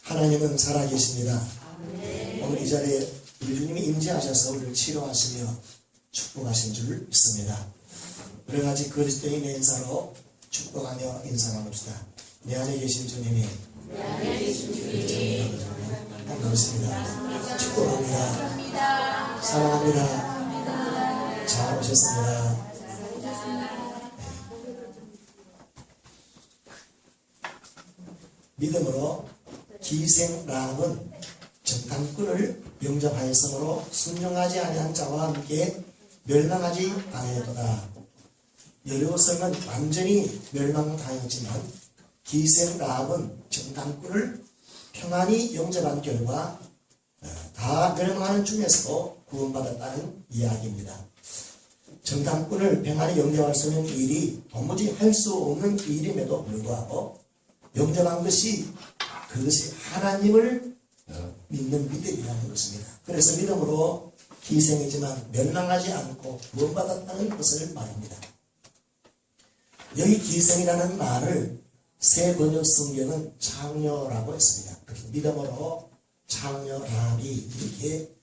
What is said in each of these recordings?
하나님은 살아계십니다. 오늘 이 자리에 우리 주님이 임재하셔서 우리를 치료하시며 축복하신 줄 믿습니다. 여러가지 그리스도인의 인사로 축복하며 인사 나눕시다. 내 안에 계신 주님이 반갑습니다. 축복합니다. 사랑합니다. 잘 오셨습니다. 믿음으로 기생람은 정탐꾼을 영접하였으므로 순종하지 아니한 자와 함께 멸망하지 아니하였도다. 여리고성은 완전히 멸망당했지만 기생람은 정탐꾼을 평안히 영접한 결과 다 멸망하는 중에서도 구원받았다는 이야기입니다. 정탐꾼을 평안히 영접할 수 있는 일이 도무지 할 수 없는 일임에도 불구하고 영접한 것이 그것이 하나님을 믿는 믿음이라는 것입니다. 그래서 믿음으로 기생이지만 멸망하지 않고 구원받았다는 것을 말합니다. 여기 기생이라는 말을 새 번역 성경은 창녀라고 했습니다. 그래서 믿음으로 창녀라비 이렇게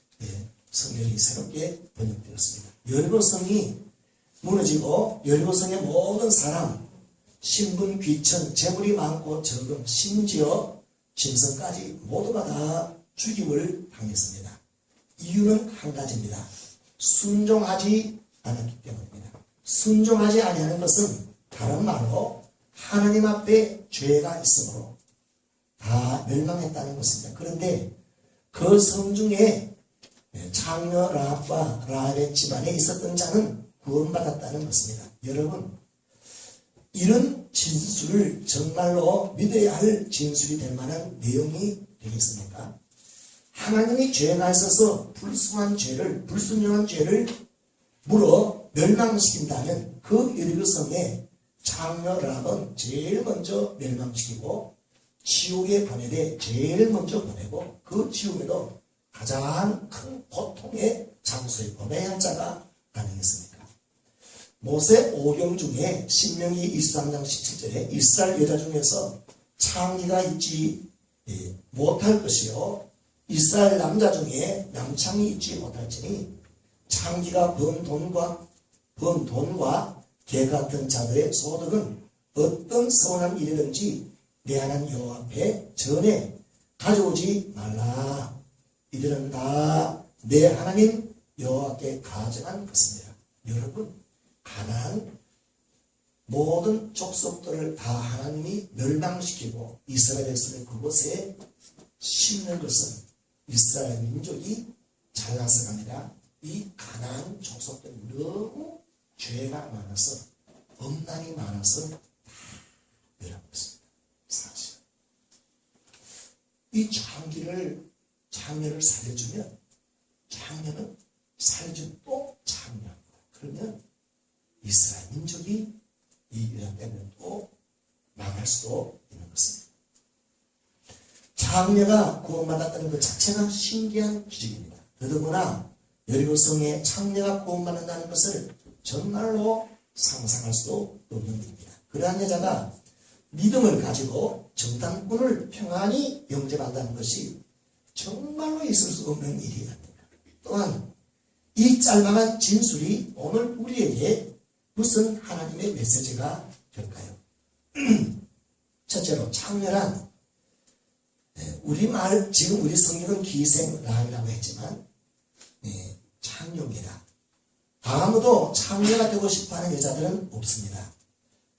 성경이 새롭게 번역되었습니다. 여리고성이 무너지고 여리고성의 모든 사람, 신분, 귀천, 재물이 많고 적음, 심지어 짐승까지 모두가 다 죽임을 당했습니다. 이유는 한 가지입니다. 순종하지 않았기 때문입니다. 순종하지 아니하는 것은 다른 말로 하나님 앞에 죄가 있으므로 다 멸망했다는 것입니다. 그런데 그 성 중에 창녀 라합과 라합의 집안에 있었던 자는 구원받았다는 것입니다. 여러분, 이런 진술을 정말로 믿어야 할 진술이 될 만한 내용이 되겠습니까? 하나님이 죄가 있어서 불순종한 죄를 물어 멸망시킨다면 그 여리고성의 창녀 라합은 제일 먼저 멸망시키고 지옥에 보내되 제일 먼저 보내고 그 지옥에도 가장 큰 고통의 장소에 보내야 할 자가 아니겠습니까? 모세 5경 중에 신명기 23장 17절에 이스라엘 여자 중에서 창기가 있지 못할 것이요 이스라엘 남자 중에 남창이 있지 못할지니 창기가 번 돈과 개 같은 자들의 소득은 어떤 서운한 일이든지 내 하나님 여호와 앞에 전에 가져오지 말라. 이들은 다 내 하나님 여호와께 가져간 것입니다. 여러분, 가나안 모든 족속들을 다 하나님이 멸망시키고 이스라엘 백성을 그곳에 심는 것은 이스라엘 민족이 잘나서가 아니라 이 가나안 족속들이 너무 죄가 많아서 엄난이 많아서 다 멸망했습니다. 사실 이 장녀를 살려주면 장녀는 살려준 또 장녀입니다. 그러면 이스라엘 민족이 이 유다 때문에 또 망할 수도 있는 것입니다. 장녀가 구원받았다는 것 자체가 신기한 기적입니다. 더더구나 여리고성의 장녀가 구원받는다는 것을 정말로 상상할 수도 없는 일입니다. 그러한 여자가 믿음을 가지고 정탐꾼을 평안히 영접한다는 것이 정말로 있을 수 없는 일이 아닙니다. 또한 이 짤막한 진술이 오늘 우리에게 무슨 하나님의 메시지가 될까요? 첫째로 창녀란 우리말 지금 우리 성경은 기생람이라고 했지만 창녀입니다. 아무도 창녀가 되고 싶어하는 여자들은 없습니다.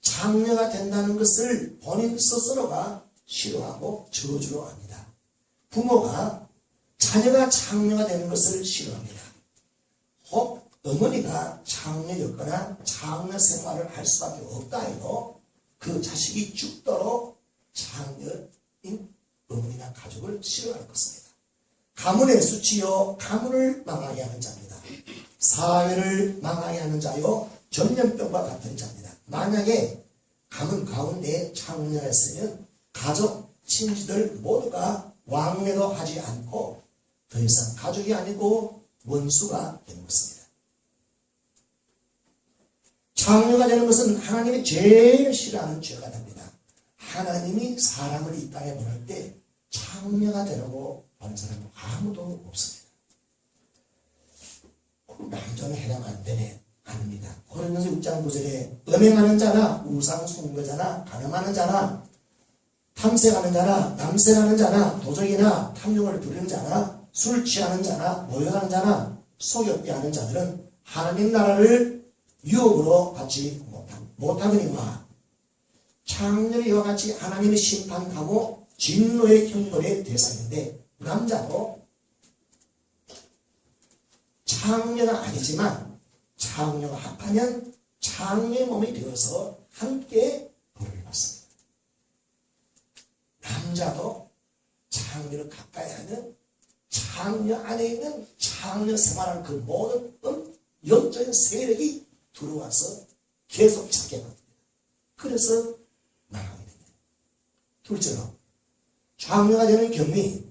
창녀가 된다는 것을 본인 스스로가 싫어하고 저주로 합니다. 부모가 자녀가 창녀가 되는 것을 싫어합니다. 혹 어머니가 창녀였거나 창녀 생활을 할 수밖에 없다 해도 그 자식이 죽도록 창녀인 어머니나 가족을 싫어할 것입니다. 가문의 수치요 가문을 망하게 하는 자입니다. 사회를 망하게 하는 자요 전염병과 같은 자입니다. 만약에 가문 가운데 창녀가 있으면 가족, 친지들 모두가 왕래도 하지 않고 더 이상 가족이 아니고 원수가 되는 것입니다. 창녀가 되는 것은 하나님이 제일 싫어하는 죄가 됩니다. 하나님이 사람을 이 땅에 보낼 때 장녀가 되라고 하는 사람은 아무도 없습니다. 남자는 해당 안 되네. 아닙니다. 고린도서 6장 9절에 음행하는 자나 우상 숭배자나 간음하는 자나 탐색하는 자나 남색하는 자나 도적이나 탐욕을 부리는 자나 술 취하는 자나 모욕하는 자나 속였게 하는 자들은 하나님 나라를 유혹으로 받지 못하거니와 장렬히 이와 같이 하나님의 심판하고 진노의 형벌의 대상인데 남자도 장녀가 아니지만 장녀가 합하면 장녀의 몸이 되어서 함께 벌을 받습니다. 남자도 장녀를 가까이 하면 장녀 안에 있는 장녀 생활하는 그 모든 영적인 세력이 들어와서 계속 찾게 됩니다. 그래서 나가게 됩니다. 둘째로 장녀가 되는 경위,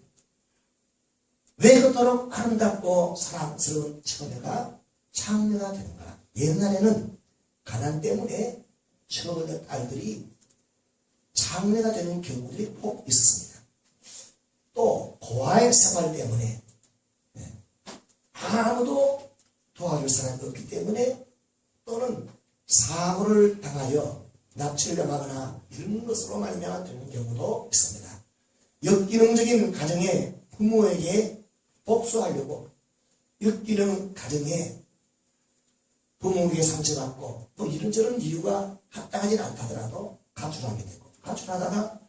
왜 그토록 아름답고 사랑스러운 처녀가 장녀가 되는가? 옛날에는 가난 때문에 처녀 딸들이 장녀가 되는 경우들이 꼭 있었습니다. 또 고아의 생활 때문에 아무도 도와줄 사람이 없기 때문에 또는 사고를 당하여 납치를 당하거나 이런 것으로 말미암아 되는 경우도 있습니다. 역기능적인 가정에 부모에게 복수하려고 역기능 가정에 부모에게 상처받고 또 이런저런 이유가 합당하지 않다더라도 가출하게 되고 가출하다가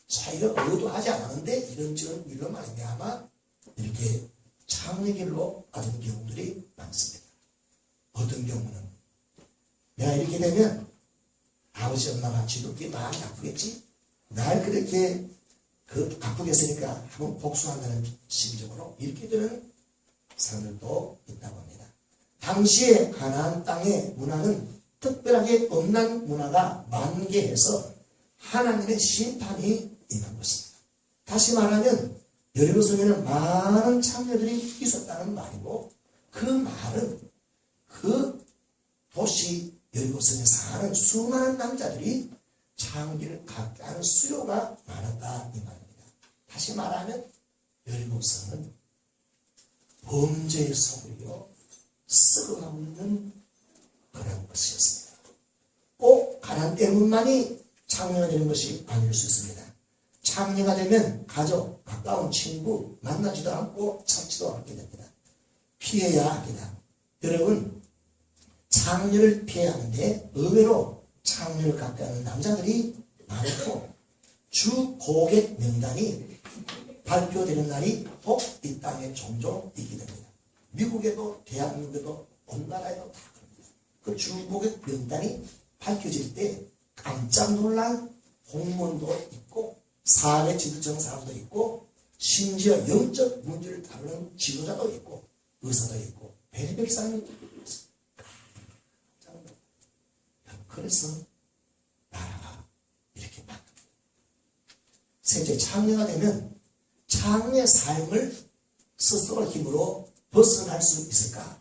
자기가 의도하지 않았는데 이런저런 일로 말미암아 이렇게 장례길로 가는 경우들이 많습니다. 어떤 경우는 내가 이렇게 되면 아버지 엄마가 지독히 마음이 아프겠지? 날 그렇게 아프게 했으니까 한번 복수한다는 심정으로 이렇게 되는 사람들도 있다고 합니다. 당시에 가나안 땅의 문화는 특별하게 음란 문화가 만개해서 하나님의 심판이 임한 것입니다. 다시 말하면 여리고성에는 많은 장녀들이 있었다는 말이고 그 말은 그 도시 여리고성에 사는 수많은 남자들이 장기를 갖게 하는 수요가 많았다 이 말입니다. 다시 말하면 여리고성은 범죄의 속이요 썩어가고 있는 그런 것이었습니다. 꼭 가난 때문만이 장녀가 되는 것이 아닐 수 있습니다. 장녀가 되면 가족, 가까운 친구 만나지도 않고 찾지도 않게 됩니다. 피해야 합니다. 여러분 장녀를 피해야 하는데 의외로 장녀를 갖게 하는 남자들이 많고 주 고객 명단이 발표되는 날이 꼭 이 땅에 종종 있게 됩니다. 미국에도 대한민국에도 온 나라에도 다 그럽니다. 그 주 고객 명단이 밝혀질 때 깜짝 놀란 공무원도 있고 사회 지도층 사람도 있고 심지어 영적 문제를 다루는 지도자도 있고 의사도 있고 별별 사람이 있습니다. 그래서 나라가 이렇게 바뀝니다. 셋째, 장녀가 되면 장녀의 삶을 스스로 힘으로 벗어날 수 있을까?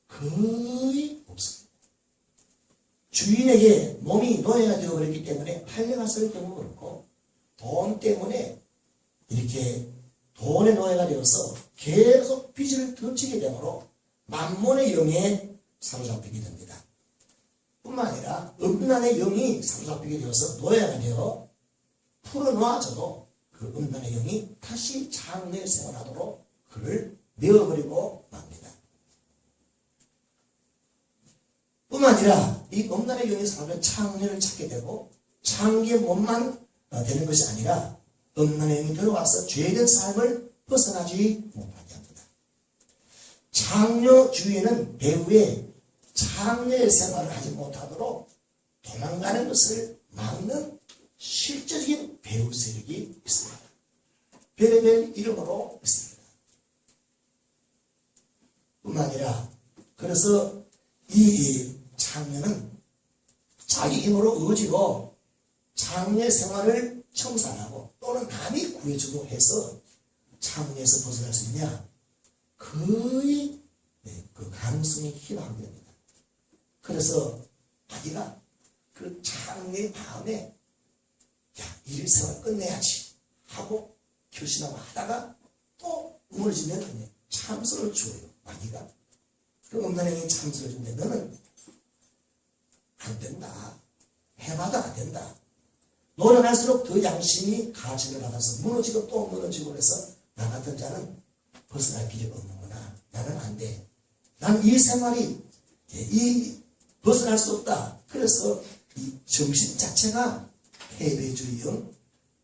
거의 없습니다. 주인에게 몸이 노예가 되어버렸기 때문에 팔려갔을 경우 그렇고 돈 때문에 이렇게 돈의 노예가 되어서 계속 빚을 덮치게 되므로 만몬의 영에 사로잡히게 됩니다. 뿐만 아니라 음란의 영이 사로잡히게 되어서 노예가 되어 풀어놓아져도 그 음란의 영이 다시 장래 생활하도록 그를 내어버리고 맙니다. 뿐만 아니라 이 음란의 영이 사로잡힌 장래를 찾게 되고 장기의 몸만 되는 것이 아니라 음란의 영이 들어와서 죄된 삶을 벗어나지 못하게 합니다. 장녀 주위에는 배우의 장녀의 생활을 하지 못하도록 도망가는 것을 막는 실제적인 배우 세력이 있습니다. 별의별 이름으로 있습니다. 뿐만 아니라 그래서 이 장녀는 자기 힘으로 의지로 장녀 생활을 청산하고 또는 남이 구해주고 해서 장녀에서 벗어날 수 있냐? 거의 그 가능성이 희박하게 됩니다. 그래서 자기가 그 장녀의 마음에 야, 이 생활 끝내야지 하고 결심하고 하다가 또 무너지면 참소를 줘요. 마귀가. 그 음란의 영이 참소를 주는데 너는 안 된다. 해봐도 안 된다. 노력할수록 더 양심이 가책을 받아서 무너지고 또 무너지고 해서 나 같은 자는 벗어날 필요가 없는구나. 나는 안 돼. 난 이 생활이 벗어날 수 없다. 그래서 이 정신 자체가 패배주의 영,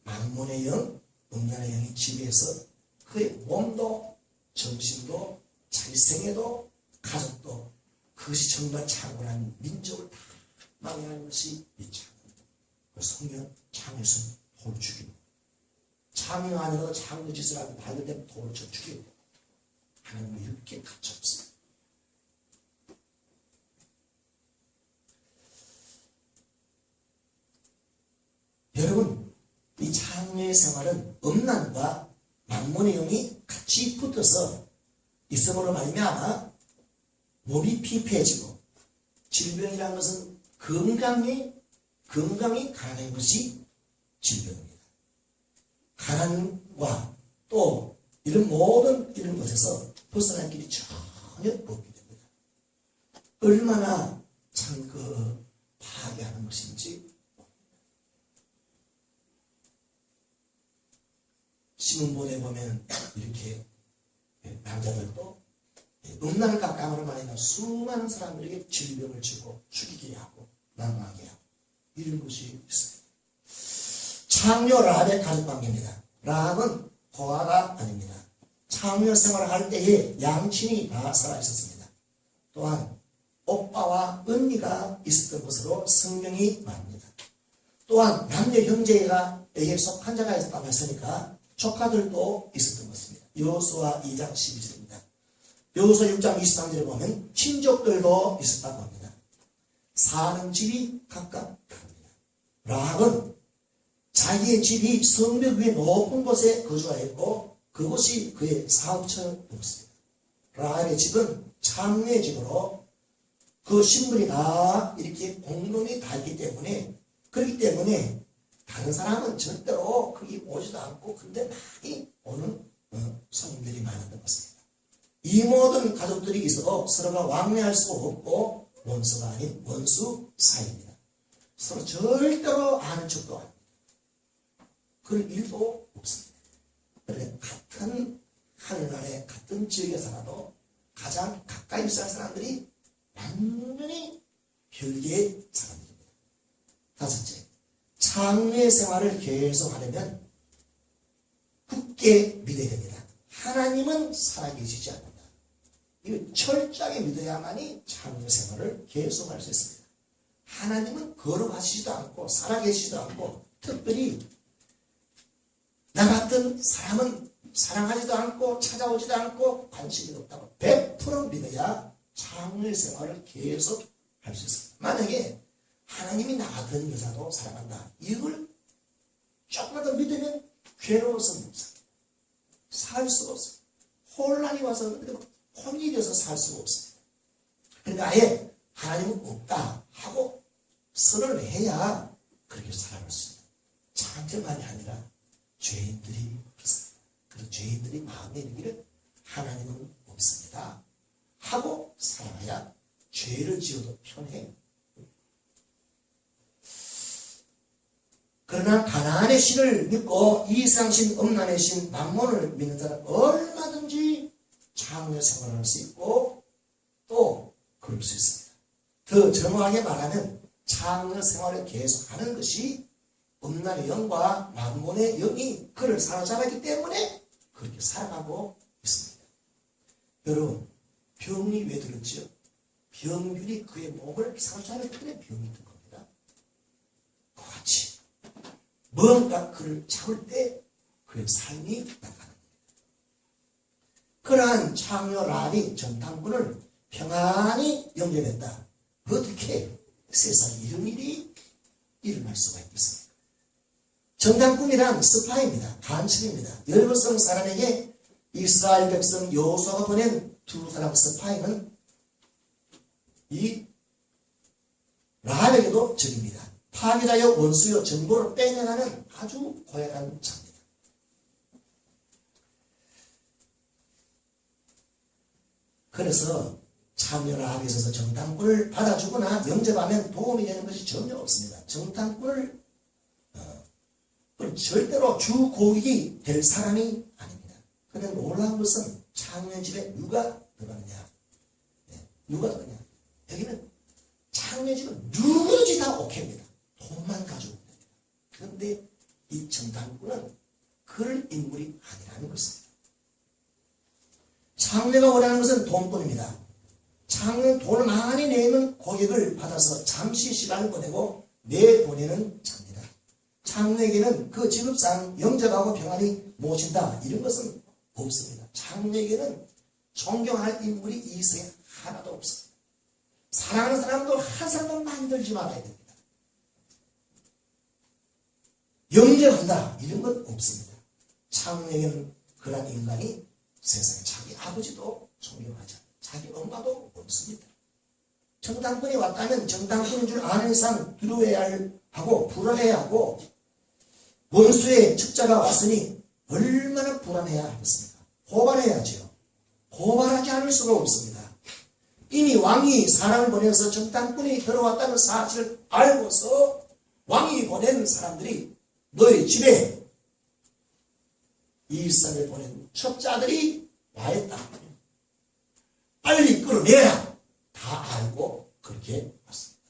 만몬의 영, 음란의 영이 지배해서 그의 몸도 정신도 자기생애도 가족도 그것이 정말 창궐한 민족을 다 망해하는 것이 이 창녀입니다. 그래서 성경 창녀는 돌을 죽이고 창녀 안에도 창녀 짓을 하고 발견되면 돌을 쳐 죽이고 하나님은 이렇게 가르쳤습니다. 여러분, 이 창녀의 생활은 음란과 만몬의 영이 같이 붙어서 있음으로 말미암아 몸이 피폐해지고 질병이라는 것은 건강이 가난한 것이 질병입니다. 가난과 또 이런 모든 이런 것에서 벗어날 길이 전혀 없게 됩니다. 얼마나 참 파괴하는 것인지 신문본에 보면 이렇게 남자들도 음란을 깎아으로 말하면 수많은 사람들에게 질병을 주고 죽이게 하고 난망하게 하고 이런 것이 있습니다. 창녀 라합의 가족관계입니다. 라합은 고아가 아닙니다. 창녀 생활을 할 때에 양친이 다 살아있었습니다. 또한 오빠와 언니가 있었던 것으로 성경이 말합니다. 또한 남녀 형제에게 속한 자가 있었다고 했으니까 조카들도 있었던 것입니다. 여호수아 2장 12절입니다. 여호수아 6장 23절에 보면 친족들도 있었다고 합니다. 사는 집이 각각 다릅니다. 라합은 자기의 집이 성벽 위에 높은 곳에 거주하였고 그곳이 그의 사업처였습니다. 라합의 집은 창녀의 집으로 그 신분이 다 이렇게 공동이 다 있기 때문에 그렇기 때문에 다른 사람은 절대로 거기 오지도 않고 근데 많이 오는 손님들이 많았던 것입니다. 이 모든 가족들이 있어도 서로가 왕래할 수 없고 원수가 아닌 원수 사이입니다. 서로 절대로 아는 척도 아닙니다. 그럴 일도 없습니다. 그런데 같은 하늘나라에 같은 지역에 살아도 가장 가까이 살 사람들이 완전히 별개의 사람들입니다. 다섯째, 창녀의 생활을 계속하려면 굳게 믿어야 됩니다. 하나님은 살아계시지 않는다. 이거 철저하게 믿어야만이 창녀 생활을 계속할 수 있습니다. 하나님은 거룩하시지도 않고 살아계시지도 않고 특별히 나 같은 사람은 사랑하지도 않고 찾아오지도 않고 관심이 없다고 100% 믿어야 창녀의 생활을 계속 할 수 있습니다. 만약에 하나님이 나 같은 여자도 사랑한다. 이걸 조금만 더 믿으면 괴로워서 못 삽니다. 살 수가 없어요. 혼란이 와서 혼이 돼서 살 수가 없습니다. 그러니까 아예 하나님은 없다 하고 선언을 해야 그렇게 살아갈 수 있습니다. 창녀만이 아니라 죄인들이 그렇습니다. 그래서 죄인들이 마음에 이르기를 하나님은 없습니다 하고 살아야 죄를 지어도 편해요. 그러나 가나안의 신을 믿고 이상신, 음란의 신, 만몬을 믿는 자는 얼마든지 창녀 생활을 할 수 있고 또 그럴 수 있습니다. 더 정확하게 말하면 창녀 생활을 계속하는 것이 음란의 영과 만몬의 영이 그를 사로잡았기 때문에 그렇게 살아가고 있습니다. 여러분, 병이 왜 들었죠? 병균이 그의 몸을 사로잡는 그의 병이 든 겁니다. 그와 같이 뭔가 그를 잡을 때 그의 삶이 나타납니다. 그러한 창녀 라합이 전당군을 평안히 영접했다. 어떻게 세상에 이런 일이 일어날 수가 있겠습니까? 전당군이란 스파입니다. 간첩입니다. 여리고성 사람에게 이스라엘 백성 여호수아가 보낸 두 사람 스파이는 이 라합에게도 적입니다. 파괴자여 원수여 정보를 빼내가는 아주 고약한 자입니다. 그래서 참여나 합에 있어서 정탐꾼을 받아주거나 영접하면 도움이 되는 것이 전혀 없습니다. 정탐꾼을 절대로 주 고객이 될 사람이 아닙니다. 그런데 놀라운 것은 창녀의 집에 누가 들어가느냐? 누가 들어가냐? 여기는 창녀의 집은 누구든지 다 오케이입니다. 돈만 가지고 됩니다. 그런데 이 정탐꾼은 그럴 인물이 아니라는 것입니다. 창녀가 원하는 것은 돈뿐입니다. 창녀는 돈을 많이 내는 고객을 받아서 잠시 시간을 보내고 내보내는 자입니다. 창녀에게는 그 직업상 영접하고 평안히 모신다 이런 것은 없습니다. 창녀에게는 존경할 인물이 이 세상에 하나도 없습니다. 사랑하는 사람도 한 사람도 만들지 말아야 됩니다. 영접한다 이런 건 없습니다. 창녀에게는 그런 인간이 세상에 자기 아버지도 존경하지 않습니다. 자기 엄마도 없습니다. 정당권이 왔다면 정당권인 줄 아는 이상 두려워해야 하고 불안해야 하고 원수의 측자가 왔으니 얼마나 불안해야 하겠습니까? 고발해야지요. 고발하지 않을 수가 없습니다. 이미 왕이 사람을 보내서 정당권이 들어왔다는 사실을 알고서 왕이 보낸 사람들이 너희 집에 일상을 보낸 첩자들이 와 있다. 빨리 끌어내라. 다 알고 그렇게 왔습니다.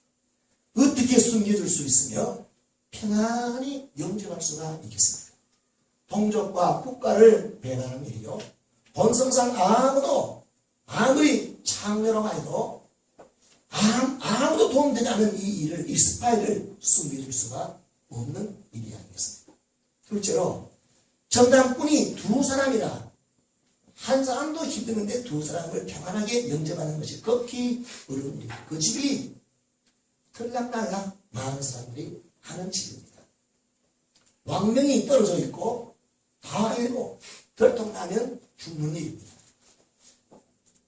어떻게 숨겨줄 수 있으며 평안히 영접할 수가 있겠습니까? 동족과 국가를 배반하는 일이요. 본성상 아무도 아무리 창녀라고 해도 아무도 도움되지 않는 이 일을, 이 스파이를 숨겨줄 수가 없는 일이 아니겠습니까? 둘째로 정당꾼이 두 사람이라 한 사람도 힘드는데 두 사람을 평안하게 영접하는 것이 극히 어려운 일입니다. 그 집이 들락날락 많은 사람들이 하는 집입니다. 왕명이 떨어져 있고 다 알고 들통나면 죽는 일입니다.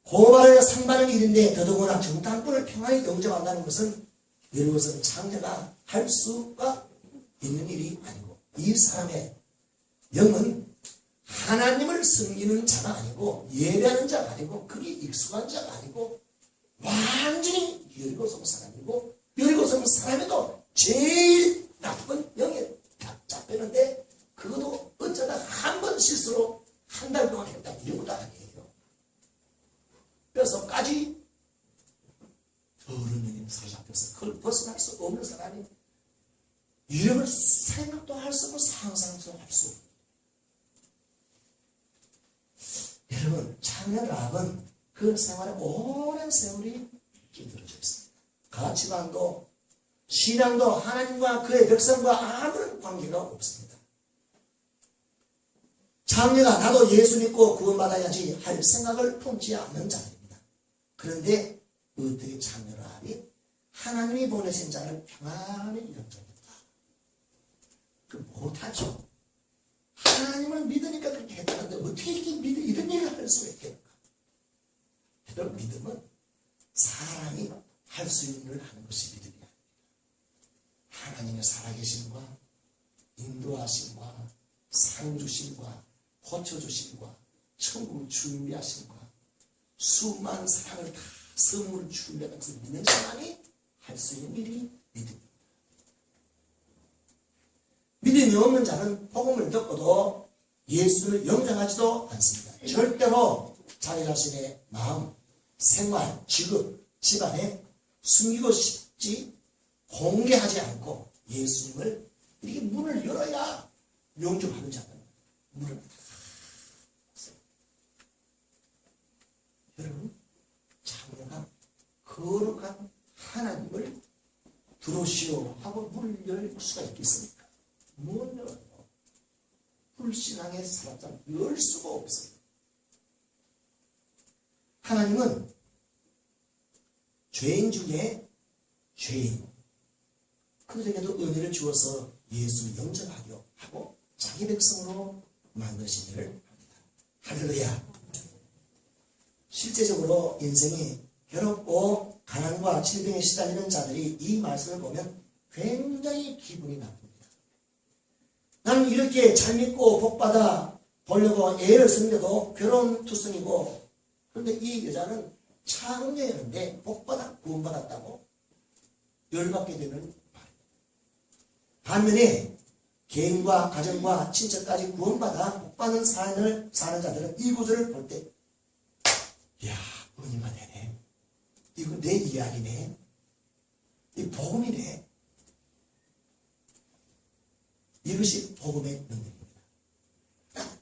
고발을 상반하는 일인데 더더구나 정당꾼을 평안히 영접한다는 것은 이것은 창녀가 할 수가 있는 일이 아니고 이 사람의 영은 하나님을 섬기는 자가 아니고 예배하는 자가 아니고 그게 익숙한 자가 아니고 완전히 여리고성 사람이고 여리고성 사람에도 제일 나쁜 영에 잡혔는데 그것도 어쩌다 한 번 실수로 한 달 동안 했다 이런 것도 아니에요. 뼛속까지 더러운 영이 사로잡혀서 그걸 벗어날 수 없는 사람이 이름을 생각도 할 수 없고 상상도 할 수 없고 여러분 창녀라합은 그 생활에 오랜 세월이 끼들어져 있습니다. 가치관도 신앙도 하나님과 그의 백성과 아무런 관계가 없습니다. 창녀가 나도 예수 믿고 구원받아야지 할 생각을 품지 않는 자입니다. 그런데 어떻게 창녀라합이 하나님이 보내신 자를 평안히 영접했다. 그 못하죠. 하나님을 믿으니까 그렇게 했다는데 어떻게 이렇게 이런 일을 할 수가 있겠는가? 여러분 믿음은 사람이 할 수 있는 일을 하는 것이 믿음이 아닙니다. 하나님의 살아계심과 인도하심과 상주심과 고쳐주심과 천국 준비하심과 수많은 사랑을 다 선물 준비하는 것을 믿는 사람이 할 수 있는 일이 믿음입니다. 믿음이 없는 자는 복음을 듣고도 예수를 영접하지도 않습니다. 절대로 자기 자신의 마음, 생활, 직업, 집안에 숨기고 싶지 공개하지 않고 예수님을 이렇게 문을 열어야 영접하는 자는 문을 닫아요. 여러분 창녀가 거룩한 하나님을 들어오시오 하고 문을 열 수가 있겠습니까? 못 열어요. 불신앙에 살았다면 열 수가 없어요. 하나님은 죄인 중에 죄인 그들에게도 은혜를 주어서 예수를 영접하려 하고 자기 백성으로 만드신 일을 합니다. 할렐루야. 실제적으로 인생이 괴롭고 가난과 질병에 시달리는 자들이 이 말씀을 보면 굉장히 기분이 나쁩니다. 나는 이렇게 잘 믿고 복받아 보려고 애를 쓰는데도 괴로운 투성이고 그런데 이 여자는 창녀였는데 복받아 구원받았다고 열받게 되는 말입니다. 반면에 개인과 가정과 친척까지 구원받아 복받는 삶을 사는 자들은 이 구절을 볼 때, 이야, 은혜가 되네. 이거 내 이야기네. 이 복음이네. 이것이 복음의 능력입니다.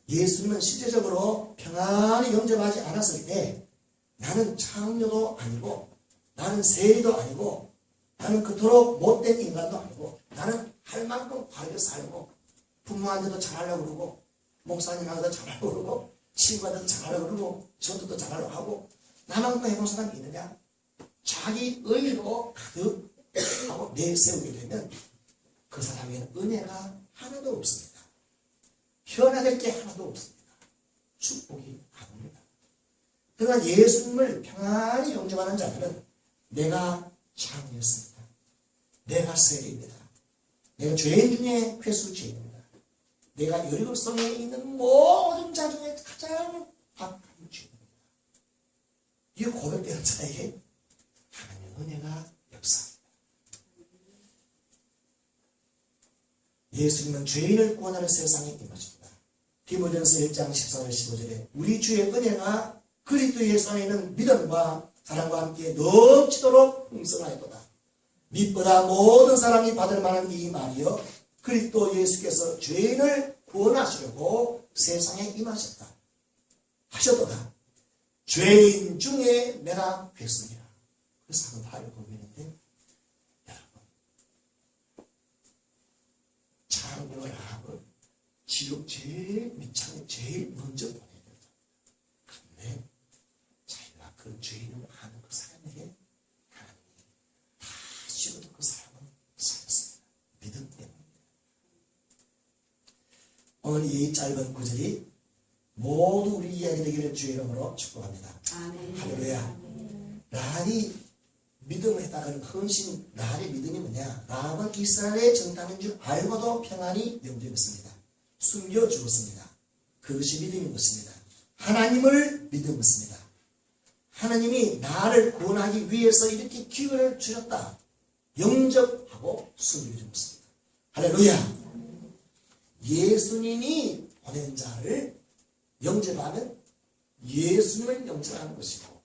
예수님은 실제적으로 평안히 영접하지 않았을 때 나는 창녀도 아니고 나는 세리도 아니고 나는 그토록 못된 인간도 아니고 나는 할 만큼 바르게 살고 부모한테도 잘하려고 그러고 목사님한테도 잘하려고 그러고 친구한테도 잘하려고 그러고 전도도 잘하려고 하고 나만큼 해본 사람이 있느냐? 자기 의로 가득 하고 내세우게 되면 그 사람에게는 은혜가 하나도 없습니다. 변화될 게 하나도 없습니다. 축복이 안 옵니다. 그러나 예수님을 평안히 영접하는 자들은 내가 창이었습니다. 내가 세리입니다. 내가 죄인 중에 괴수죄입니다. 내가 여리고성에 있는 모든 자 중에 가장 악한 죄입니다. 이 고백되는 자에게 하나님의 은혜가 역사합니다. 예수님은 죄인을 구원하는 세상에 임하십니다. 디모데전서 1장 14절 15절에 우리 주의 은혜가 그리스도 예수 안에 있는 믿음과 사랑과 함께 넘치도록 풍성하였도다. 믿보다 모든 사람이 받을 만한 이 말이여 그리스도 예수께서 죄인을 구원하시려고 세상에 임하셨다. 하셨도다. 죄인 중에 내가 괴수니라. 그래서 한번 발을 보이는데 여러분 창녀와 라합을 지옥 제일 밑창에 제일 먼저 보내야 된다. 그런데 자기가 그 죄인을 아는 그 사람에게 하나님이 다시도 그 사람은 살렸습니다. 믿음 때문입니다. 오늘 이 짧은 구절이 모두 우리 이야기 되기를 주의 이름으로 축복합니다. 아멘. 할렐루야. 라합이 믿음을 했다는 헌신, 라합의 믿음이 뭐냐? 라합은 이스라엘의 정탐인 줄 알고도 평안히 영접했습니다. 숨겨주었습니다. 그것이 믿음인 것입니다. 하나님을 믿음했습니다. 하나님이 나를 구원하기 위해서 이렇게 기회를 주셨다. 영접하고 숨겨주었습니다. 할렐루야. 예수님이 보낸 자를 영접하면 예수님을 영접하는 것이고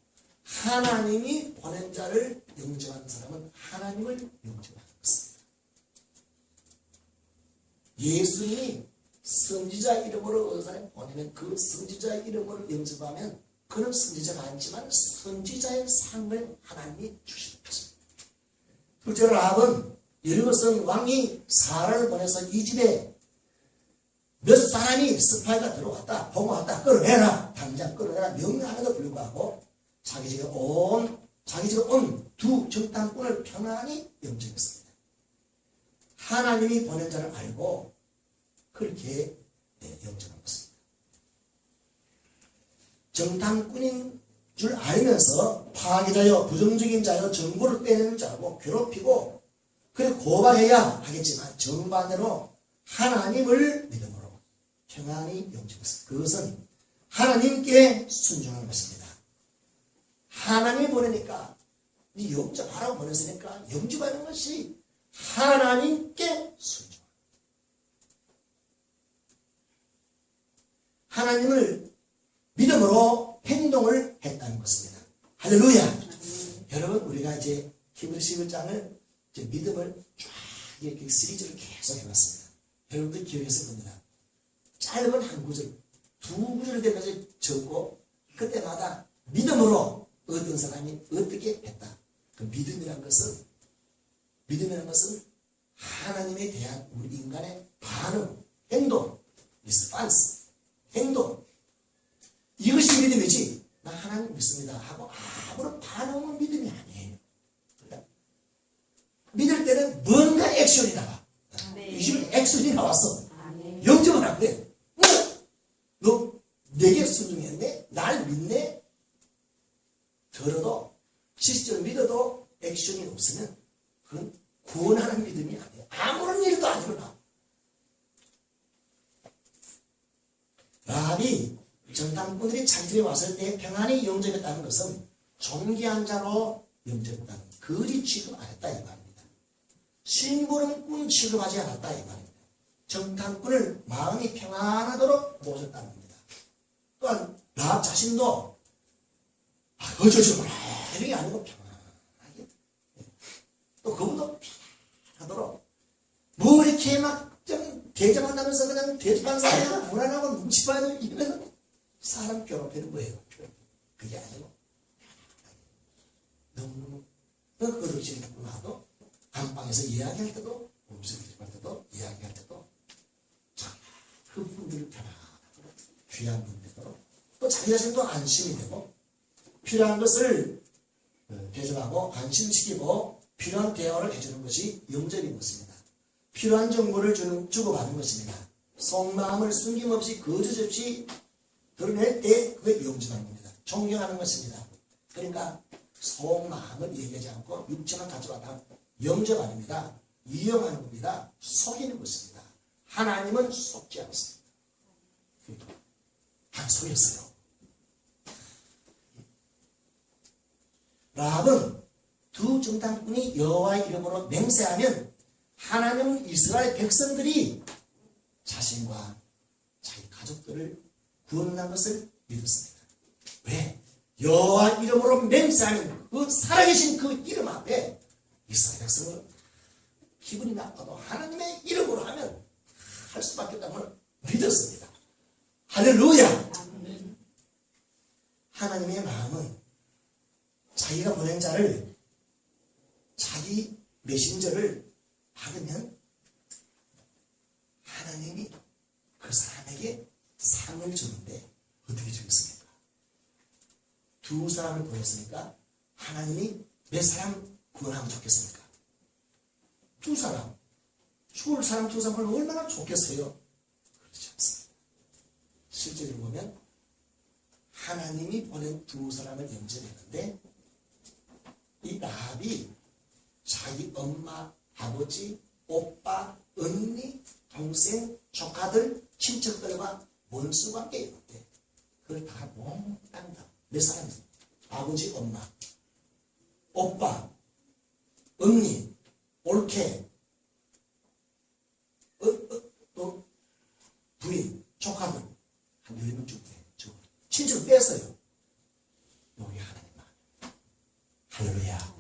하나님이 보낸 자를 영접하는 사람은 하나님을 영접하는 것입니다. 예수님이 선지자 이름으로 어느 사람을 보내면 그 선지자 이름으로 영접하면 그는 선지자가 아니지만 선지자의 상을 하나님이 주시는 것입니다. 둘째로 라합은 여리고성 왕이 사람을 보내서 이 집에 몇 사람이 스파이가 들어왔다, 보고왔다, 끌어내라, 당장 끌어내라 명령함에도 불구하고 자기 집에 온 두 정탐꾼을 편안히 영접했습니다. 하나님이 보낸 자를 알고 그렇게 영접한 것입니다. 정탐꾼인 줄 알면서 파괴자여 부정적인 자여 정보를 빼내는 자고 괴롭히고 그래 고발해야 하겠지만 정반대로 하나님을 믿음으로 평안히 영접했습니다. 그것은 하나님께 순종하는 것입니다. 하나님이 보내니까 네 영접하라고 보냈으니까 영접하는 것이 하나님께 순종. 하나님을 믿음으로 행동을 했다는 것입니다. 할렐루야. 여러분 우리가 이제 히브리서 11장을 이제 믿음을 쫙 이렇게 시리즈를 계속 해봤습니다. 여러분들 기억했을 겁니다. 짧은 한 구절, 두 구절 되면서 적고 그때마다 믿음으로 어떤 사람이 어떻게 했다. 그 믿음이란 것은 하나님에 대한 우리 인간의 반응, 행동, 리스판스, 행동. 이것이 믿음이지. 나 하나님 믿습니다 하고 아무런 반응은 믿음이 아니에요. 그러니까 믿을 때는 뭔가 액션이 나와. 이 집은 액션이 나왔어. 영접을 안 돼. 너 내게 순종했네? 날 믿네? 들어도 실제로 믿어도 액션이 없으면 그건 구원하는 믿음이 아니에요. 아무런 일도 안 일어나. 라합이 정탐꾼들이 자기 집에 왔을 때 평안히 영접했다는 것은 존귀한 자로 영접했다는 거짓 취급 안 했다 이 말입니다. 심부름꾼 취급하지 않았다 이 말입니다. 정탐꾼을 마음이 평안하도록 모셨다는 겁니다. 또한 라합 자신도 어쩌저쩌라 이런 게 아니고 평안하게 또 그분도 평안하도록 뭐 이렇게 막 좀 대접한다면서 그냥 대접한 사람이 불안하고 눈치 봐야 이러면 사람 괴롭히는 거예요. 그게 아니고 너무 그릇이 갖고 나도 안방에서 이야기할 때도 음식을 할 때도 이야기할 때도 그분들을 편안하고 귀한 분들도 또 자기 자신도 안심이 되고 필요한 것을 대접하고 안심시키고 필요한 대화를 해주는 것이 영접인 것입니다. 필요한 정보를 주고받는 것입니다. 속마음을 숨김없이 거짓 없이 드러낼 때 그게 영접하는 겁니다. 존경하는 것입니다. 그러니까 속마음을 얘기하지 않고 육체만 가져가다 영접 아닙니다. 이용하는 겁니다. 속이는 것입니다. 하나님은 속지 않습니다. 안 속였어요. 라합은 두 정탐꾼이 여호와의 이름으로 맹세하면 하나님은 이스라엘 백성들이 자신과 자기 가족들을 구원한 것을 믿었습니다. 왜? 여호와 이름으로 맹세하는 그 살아계신 그 이름 앞에 이스라엘 백성은 기분이 나빠도 하나님의 이름으로 하면 할 수밖에 없다는 믿었습니다. 할렐루야! 하나님의 마음은 자기가 보낸 자를 자기 메신저를 받으면 하나님이 그 사람에게 상을 주는데 어떻게 주겠습니까? 두 사람을 보냈으니까 하나님이 몇 사람 구원하면 좋겠습니까? 두 사람. 죽을 사람 두 사람을 얼마나 좋겠어요? 그렇지 않습니다. 실제로 보면 하나님이 보낸 두 사람을 영접했는데 이 라합이 자기 엄마, 아버지, 오빠, 언니, 동생, 조카들, 친척들과 원수관계에 있는데 그걸 다 몽땅 다 몇 사람이죠? 아버지, 엄마, 오빠, 언니, 올케, 또 부인, 조카들 한 10명 정도 돼요. 친척을 뺐어요. 여기 하나님 마음. 할렐루야.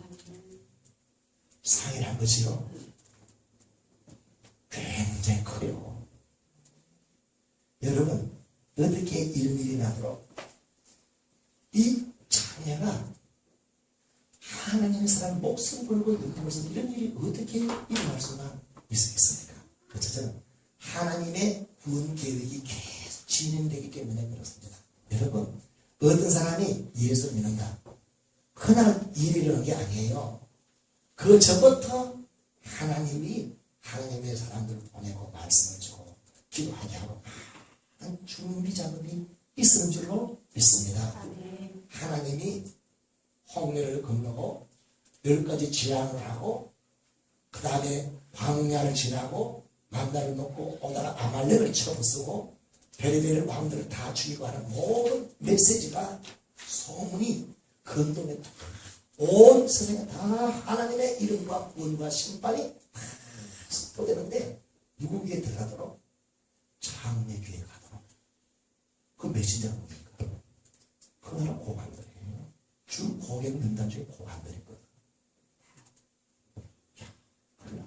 상이란 것이요 굉장히 커요. 여러분 어떻게 이런 일이 나도록 이 장애가 하나님의 사람 목숨 걸고 일하면서 이런 일이 어떻게 일어날 수가 있겠습니까? 그렇죠? 하나님의 구원 계획이 계속 진행되기 때문에 그렇습니다. 여러분 어떤 사람이 예수를 믿는다. 그날 일이 일어난 게 아니에요. 그 전부터 하나님이 하나님의 사람들을 보내고 말씀을 주고 기도하게 하고 많은 준비 작업이 있을 줄로 믿습니다. 하나님이 홍해를 건너고 10가지 재앙을 하고 그 다음에 광야를 지나고 만나를 놓고 오다가 아말렉을 쳐부수고 베레벨 왕들을 다 죽이고 하는 모든 메시지가 소문이 건너에 온 세상에 다 하나님의 이름과 구원과 심판이 다 선포되는데 누구 귀에 들어가도록? 장래 귀에 가도록. 그 메시지가 뭡니까? 그 나라 고관들이에요. 주 고객 명단 중에 고관들이 있거든. 야, 그래.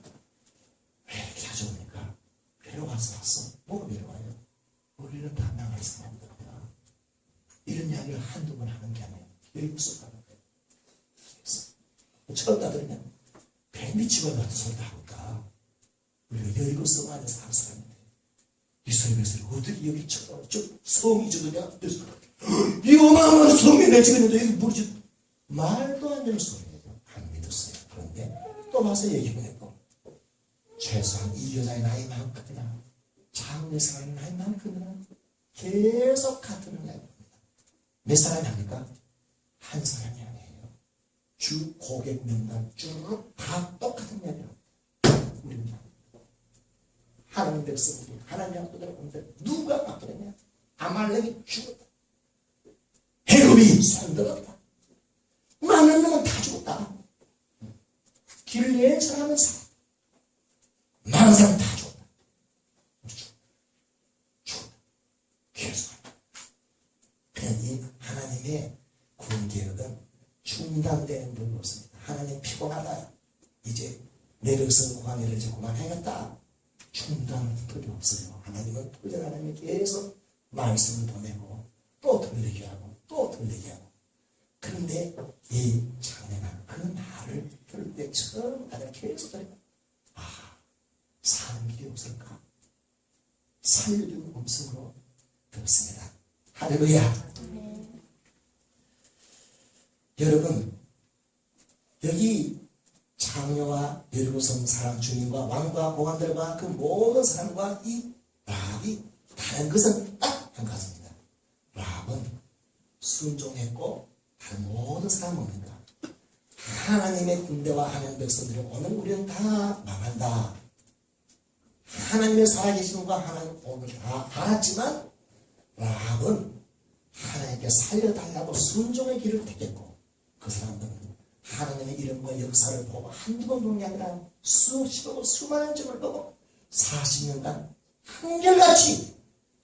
왜 이렇게 자주 오니까? 괴로워서 왔어. 뭐가 괴로워요? 우리는 다 나갈 사람들이야. 이런 이야기를 한두 번 하는 게 아니에요. 계속 하는 거예요. 처음 따들으면 배 미치고 같은 소리 하고 있다. 우리가 여리고 성 안에 사는 사람인데 이스라엘 백성이 어떻게 여기 쳐다보고 저 성이 저거냐? 이 어마어마한 성이 내 지금 있는데 여기 뭐지? 말도 안 되는 소리예요. 안 믿었어요. 그런데 또 와서 얘기해보니까 최소한 이 여자의 나이만큼이나 장래 생활의 나이만큼이나 계속 같은 이야기입니다. 몇 사람이 합니까? 한 사람이 아니에요. 주 고객 명단 쭉 다 똑같은 이야기를 우리는 하나님 백성들이 하나님 약속대로 오는데 누가 막그랬냐? 아말렉이 죽었다. 해굽이 손들었다. 길리에 살아가면서 많은 사람이 다 죽었다. 죽었다. 계속. 그냥 이 하나님의 구원 계획은 중단되는 분이 없습니다. 하나님 피곤하다. 이제 내 백성 광야를 이제 그만하겠다. 중단할 필요 없어요. 하나님은 도전 하나님이 계속 말씀을 보내고 또 들리게 하고 또 들리게 하고. 그런데 이 장례가 그 말을 들을 때 처음 다들 계속 들어요. 아, 사는 길이 없을까? 살려주는 음성으로 들었습니다. 할렐루야. 여러분, 여기 장녀와 여리고성 사람 주인과 왕과 보관들과 그 모든 사람과 이 라합이 다른 것은 딱 한 가지입니다. 라합은 순종했고 다른 모든 사람은 뭡니까? 하나님의 군대와 하나님의 백성들이 오늘 우리는 다 망한다. 하나님의 살아계신 분과 하나님 오늘 다 알았지만 라합은 하나님께 살려달라고 순종의 길을 택했고 그 사람들은 하나님의 이름과 역사를 보고 한두 번 보는 게 아니라 수없이 보고 수많은 점을 보고 40년간 한결같이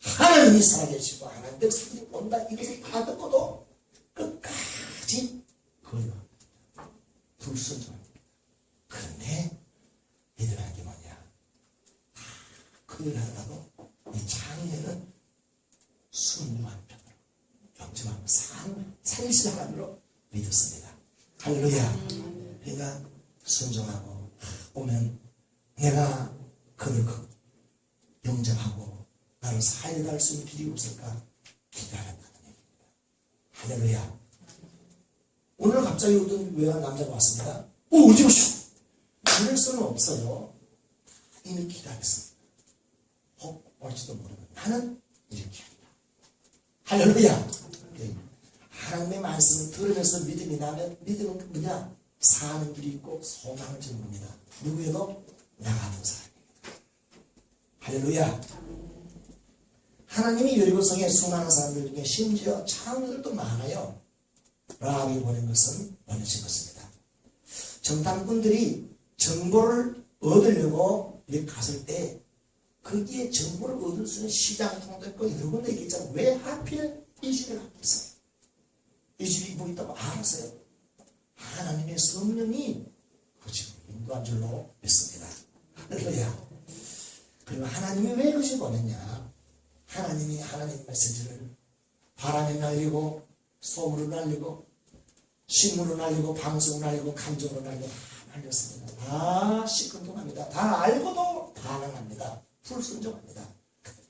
하나님이 살아계시고 하나님 백성들이 온다 이것을 다 듣고도 끝까지 거역합니다. 불순종합니다. 그런데 이들하는 게 뭐냐? 다 거역하다가도 이 장례는 순종하는 편으로 영접하고 살리실 하나님으로 믿었습니다. 할렐루야. 그러니까 순종하고 오면 내가 그를 영접하고 나를 살려갈 수 있는 길이 없을까 기다렸다는 얘기입니다. 할렐루야. 오늘 갑자기 어떤 외한 남자가 왔습니다. 어디 오시오? 그럴 수는 없어요. 이미 기다렸습니다. 올지도 모르고 나는 이렇게 한다. 할렐루야. 하나님의 말씀을 들으면서 믿음이 나면 믿음은 뭐냐? 사는 길이 있고 소망을 주는 겁니다. 누구에도 나가는 사람입니다. 할렐루야. 하나님이 여리고성에 수많은 사람들 중에 심지어 장들도 많아요. 라합이 보낸 것은 보내신 것입니다. 정탐꾼들이 정보를 얻으려고 여기 갔을 때 거기에 정보를 얻을 수 있는 시장통도 있고 여러 군데 있잖아요. 왜 하필 이 집에 갔겠어요? 이 집이 뭐 있다고 알았어요. 하나님의 성령이 그 집을 인도한 줄로 믿습니다. 할렐루야. 그리고 하나님이 왜 그 집을 보냈냐? 하나님이 하나님 메시지를 바람에 날리고 소문을 날리고 신문을 날리고 방송을 날리고 간증으로 날리고 다 날렸습니다. 다 시큰둥합니다. 다 알고도 반항합니다. 불순종합니다.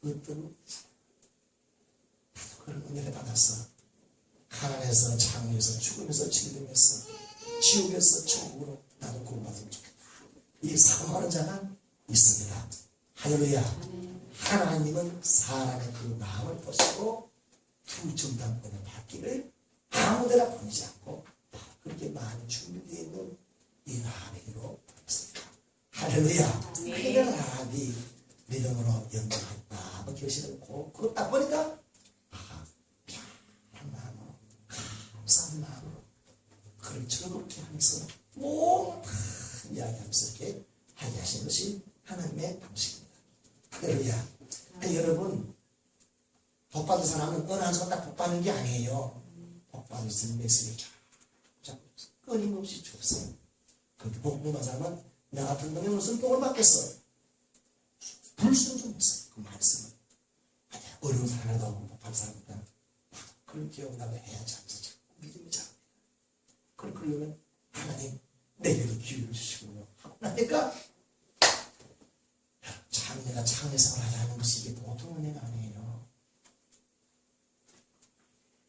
어떤 나도 그런 은혜를 받았어. 가난해서 장애에서 죽으면서 질림에서 지옥에서 천국으로 나도 구원받으면 좋겠다. 이 사모하는 자가 있습니다. 할렐루야. 하나님은 사람의 그 마음을 보시고 두 정당권을 받기를 아무데나 보내지 않고 그렇게 많이 준비되어 있는 이 라합에게로 보냈습니다. 할렐루야. 그러나 라합이 믿음으로 연결했다. 뭐 결실을 그거 딱 보니까 편한 마음으로 감사한 마음으로 그를 즐겁게 하면서 모든 이야기하면서 이렇게 하게 하신 것이 하나님의 방식입니다. 할렐루야. 여러분, 복받은 사람은 어느 한 손딱 복받는 게 아니에요. 복받을 수 있는 메시지를 자꾸 끊임없이 줬어요. 그렇게 복받은 사람은 나 같은 놈이 무슨 복을 받겠어? 불순종했어요. 그 말씀을. 아니야, 어려운 사람이라도 복받은 사람이니까 그걸 기억나고 해야지 하면서 자꾸 믿음이 자랍니다. 그러려면 하나님 내게도 기회를 주시고요. 하고 나니까 내가 장례생활 하자는 것이 이게 보통 은혜가 아니에요.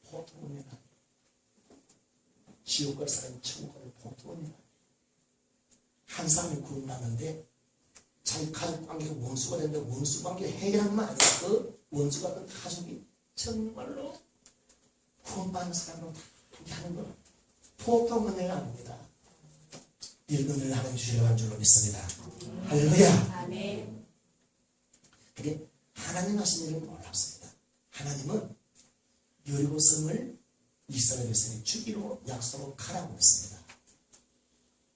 보통 은혜가 아니에요. 지옥 갈 사람이 천국 갈 보통 은혜가 아니에요. 한 사람이 구원받는데 자기 가족 관계가 원수가 되는데 원수 관계 해결하는 건 아니라 그 원수가 된 가족이 정말로 구원받는 사람으로 다 그렇게 하는 건 보통 은혜가 아닙니다. 이 은혜를 하나님 주시려고 한 줄로 믿습니다. 할렐루야. 아멘. 그게 하나님 하신 일은 놀랍습니다. 하나님은 여리고성을 이스라엘 백성이 주기로 약속을 가라고 했습니다.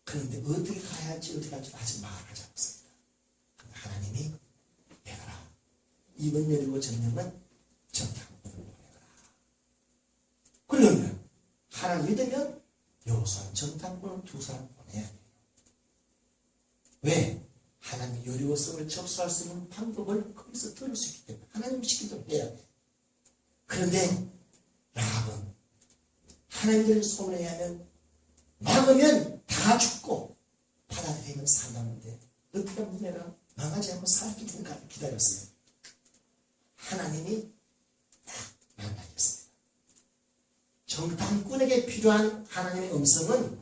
그런데 어떻게 가야 할지 어떻게 할지 아직 말하지 않았습니다. 하나님이 내가라. 이번 여리고 전령은 정탐꾼을 보내거라. 그러면 하나님 믿으면 여호수아는 정탐꾼을 2사람 보내야 돼요. 왜? 하나님 여리고 성을 접수할 수 있는 방법을 거기서 들을 수 있기 때문에 하나님 시키도록 해야 돼. 그런데 라합은 하나님의 소문에 의하면 막으면 다 죽고 받아들이면 산다는데 어떻게 하면 내가 망하지 않고 살기 때문에 기다렸어요. 하나님이 딱 만나겠습니다. 정탐꾼에게 필요한 하나님의 음성은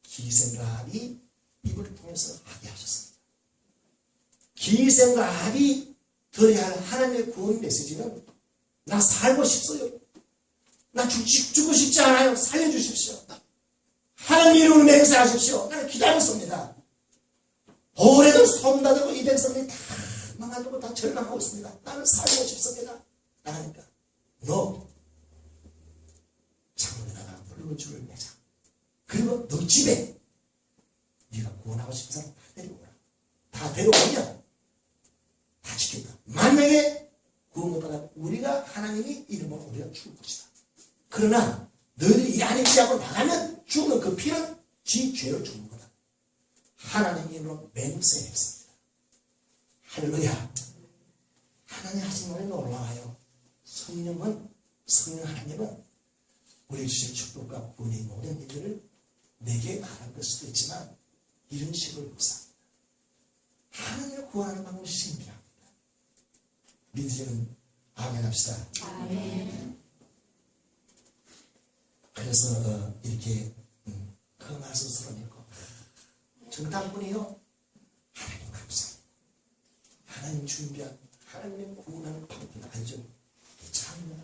기생 라합이 입을 통해서 하게 하셨습니다. 기생 라합이 들어야 할 하나님의 구원 메시지는 나 살고 싶어요. 나 죽고 싶지 않아요. 살려주십시오. 하나님 이름으로 맹세하십시오. 나는 기다렸습니다. 오래도 손다들고 이 백성들이 다 망하고 다 절망하고 있습니다. 나는 살고 싶습니다. 나가니까 너 창문에다가 붉은 줄을 매자. 그리고 너 집에 네가 구원하고 싶은 사람 다 데려오라. 다 데려오면 다 지킨다. 만약에 구원 못 받아 우리가 하나님이 이름으로 우리가 죽을 것이다. 그러나 너희들이 이 안에 지하고 나가면 죽는 그 피는 지 죄로 죽는 거다. 하나님 이름으로 맹세했습니다. 할렐루야. 하나님 하신 말이 놀라워요. 성령 하나님은 우리 주신 축복과 구원의 모든 일들을 내게 말한 걸 수도 있지만 이런 식으로 묵상합니다. 하나님을 구원하는 방법이 신비합니다. 믿으시는 아멘 합시다. 아멘. 그래서 이렇게 그 말씀 쓰러내고 정탐꾼이요 하나님 감사합니다. 하나님 준비한 하나님의 구원하는 방법이 아니죠. 참나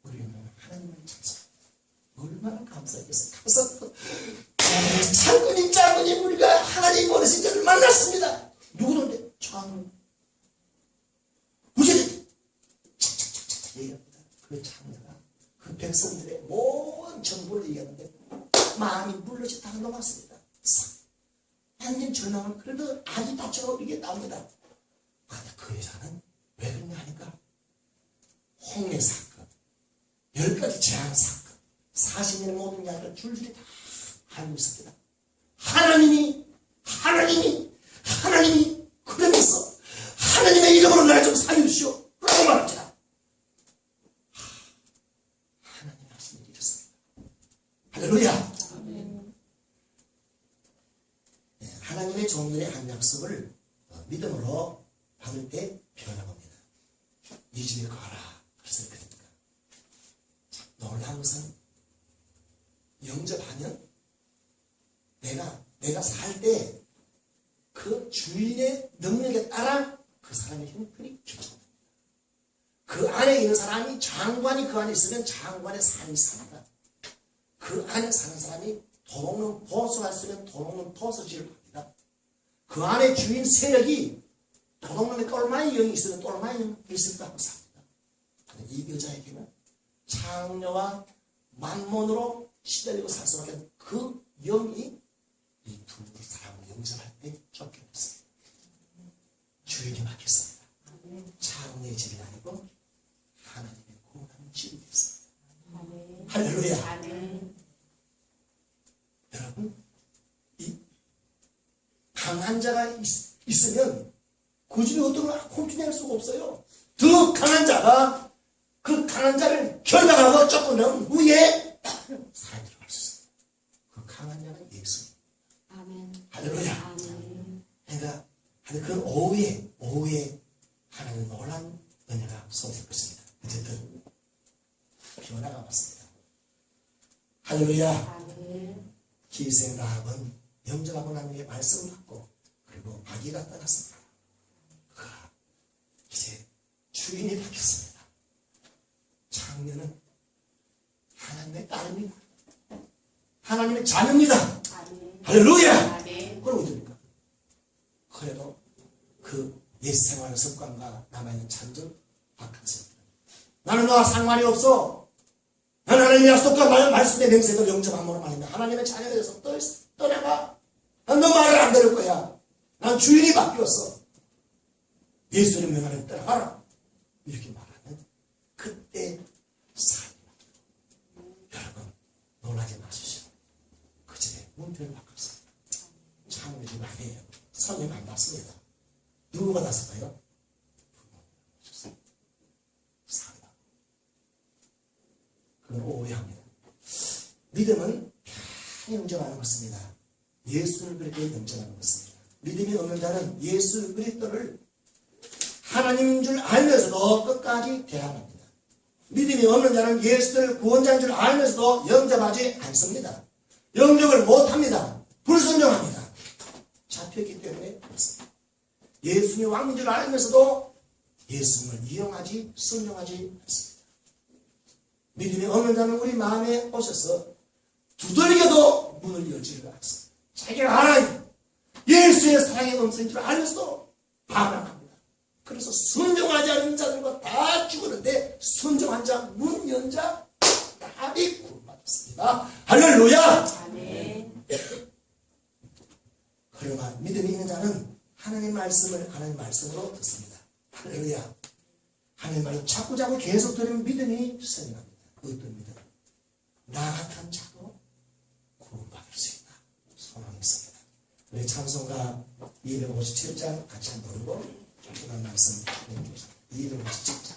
우리는 하나님을 찬송합니다. 얼마나 감사했겠어요. 감사합니다. 장군님 우리가 하나님 보내신 자를 만났습니다. 누구던데? 장군 무죄를 착착착착 얘기합니다. 그 장군가 그 백성들의 모든 정보를 얘기하는데 마음이 물러지 다 넘었습니다. 완전 절망을 그래도 아주 다쳐서 이게 나옵니다. 그런데 그 여자는 왜 그러냐 하니까 홍해 사건, 10가지 재앙 사건, 40년의 모든 이야기를 줄줄이 다 알고 있습니다. 하나님이 그러면서 하나님의 이름으로 날 좀 살려주시오 라고 말합니다. 하나님이 하신 일이 이렇습니다. 할렐루야. 하나님의 종들의 한 약속을 믿음으로 받을 때 변화합니다. 네 집에 가라. 그래서 그러니까 놀라운 것은 영접하면 내가 살 때 그 주인의 능력에 따라 그 사람의 형편이 결정됩니다. 그 안에 있는 사람이 장관이 그 안에 있으면 장관의 삶이 삽니다. 그 안에 사는 사람이 도둑놈 보수가 있으면 도둑놈 보수지를 합니다. 그 안에 주인 세력이 도둑놈의 똘마이 영이 있으면 똘마이 영이 있을까 하고 삽니다. 이 여자에게는 창녀와 만몬으로 시달리고 살 수밖에 없는 그 영이 이 두 사람을 영접할 때 쫓겨났습니다. 주인이 맡겼습니다. 창녀의 집이 아니고 하나님의 구원하는 집이 됐습니다. 할렐루야. 아멘. 여러분 이 강한 자가 있으면 그 집에 어떤 걸 홈피낼 수가 없어요. 더 강한 자가 그 강한 자를 결박하고 쫓아낸 후에 살아 들어갈 수 있습니다. 그 강한 자는 예수입니다. 아멘. 할렐루야. 아멘. 그러니까 그 오후에 하나님 놀란 은혜가 쏟을 것입니다. 어쨌든 변화가 왔습니다. 할렐루야. 아멘. 기생 라합은 영접하고 난 후에 말씀을 받고 그리고 아기가 떠났습니다. 그가 이제 주인이 바뀌었습니다. 장녀는 하나님의 딸입니다. 하나님의 자녀입니다. 아멘. 할렐루야. 아멘. 그럼 어떻습니까? 그래도 그 옛 생활의 습관과 남아있는 잔존 바뀌었습니다. 나는 너와 상관이 없어. 나는 하나님의 약속과 말씀의 맹세를 영접함으로 말입니다. 하나님의 자녀가 되어서 떠나가 너 말을 안 들을 거야. 난 주인이 바뀌었어. 예수의 명하는 따라가라. 이렇게 말하면 그때 삶이 여러분 놀라지 마십시오. 그 집에 문편을 바꿨습니다. 참 우리 집 아니에요. 성령 안 받습니다. 누구가 났을까요? 산다. 그건 오해합니다. 믿음은 편히 영접하는 것입니다. 예수를 그렇게 영접하는 것입니다. 믿음이 없는 자는 예수 그리스도를 하나님인 줄 알면서도 끝까지 대항합니다. 믿음이 없는 자는 예수를 구원자인 줄 알면서도 영접하지 않습니다. 영접을 못합니다. 불순종합니다. 잡혔기 때문에 그렇습니다. 예수님이 왕인 줄 알면서도 예수님을 이용하지 순종하지 않습니다. 믿음이 없는 자는 우리 마음에 오셔서 두들겨도 문을 열지를 않습니다. 자기가 하나님 예수의 사랑의 넘치는 줄 알면서도 반항합니다. 그래서 순종하지 않는 자들과 다 죽었는데 순종한 자, 문 연 자 답이 구원받았습니다. 할렐루야! 아멘. 그러나 믿음이 있는 자는 하나님 말씀을 하나님 말씀으로 듣습니다. 할렐루야! 하나님 말씀 자꾸 계속 들으면 믿음이 생깁니다. 어떤 믿음? 나 같은 자도 구원받을 수 있다. 소망이 있습니다. 우리 찬송가 257장 같이 한번 부르고 그런 말씀 257장.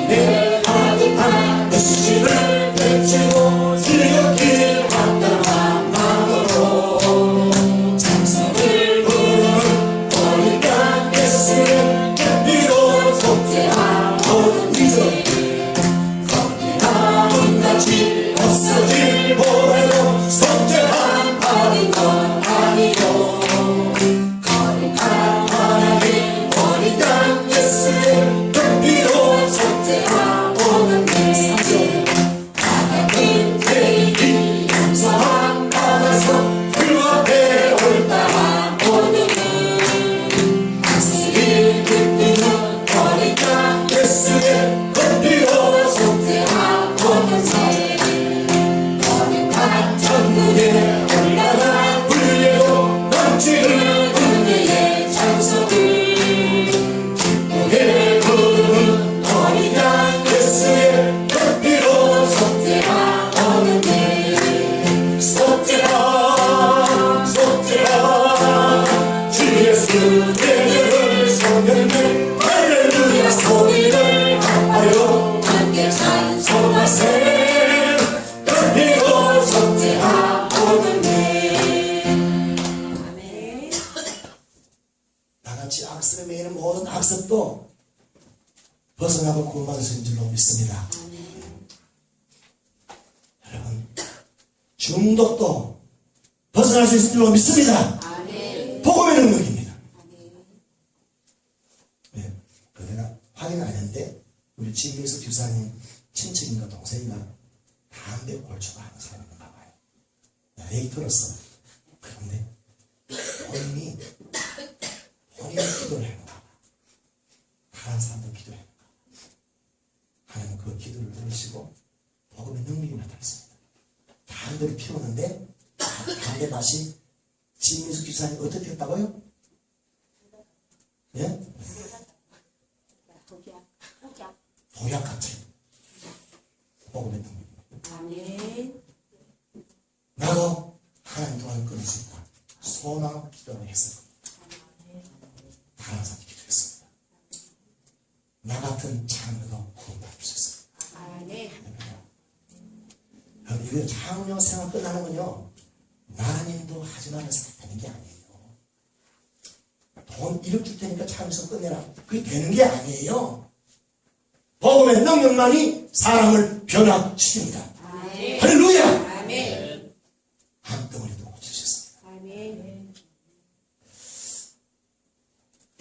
내 가득한 의심을 되치고 즐겁길 합당한 마음으로 찬송을 부르는 어린양 예수를 비로 속죄한 모든 이적을 거대한 같이 없어질 모래로 속죄한 받은 건 아니요 거룩한 하나님 어린양 예수를 비로 속죄한 모든 내 사죄 하나님 죄인이 용서함 받아서 그 앞에 올바한 모두는 다스릴 기쁨은 어린 양 예수의 피로 속죄한 모든 사죄를 거룩한 천국에 올라간 불례로 넘치는 은혜의 찬송을 기쁨의 부름은 어린 양 예수의 피로 속죄한 모든 죄 속죄한 주 예수 내려를 소멸해 할렐루야 소리를 하여 함께 찬송하세 피로 속죄한 모든 죄 아멘. 나같이 악습에 매이는 모든 악습도 벗어나고 구원받을 수 있는 줄로 믿습니다. 아멘. 여러분 중독도 벗어날 수 있는 줄로 믿습니다. 아멘. 복음의 능력입니다. 아멘. 네, 그 내가 확인 안 했는데 우리 진미수 집사님 친척인가 동생인가 담배 골초가 하는 사람인가 봐요. 나 얘기 들었어. 그런데 본인이 기도를 했는가 봐. 다른 사람도 기도했는가 봐. 하나님 그 기도를 들으시고 복음의 능력이 나타났습니다. 담배를 피우는데 담배 맛이 진미수 집사님 어떻게 했다고요? 예? 독약 같은 복음의 능력. 아멘. 나도 하나님 동안 끊을 수 있다. 소망 기도를 했을 겁니다. 다른 사람이 기도했습니다. 나 같은 장로도 구원받을 수 있습니다. 아멘. 여러분 이거 장로 생활 끝나는 건요 나님도 하지 말아서 되는 게 아니에요. 돈 1억 줄 테니까 장로 끝내라. 그게 되는 게 아니에요. 복음의 능력만이 사람을 변화시킵니다. 아멘. 할렐루야! 아멘. 한 덩어리도 고치셨습니다. 아멘.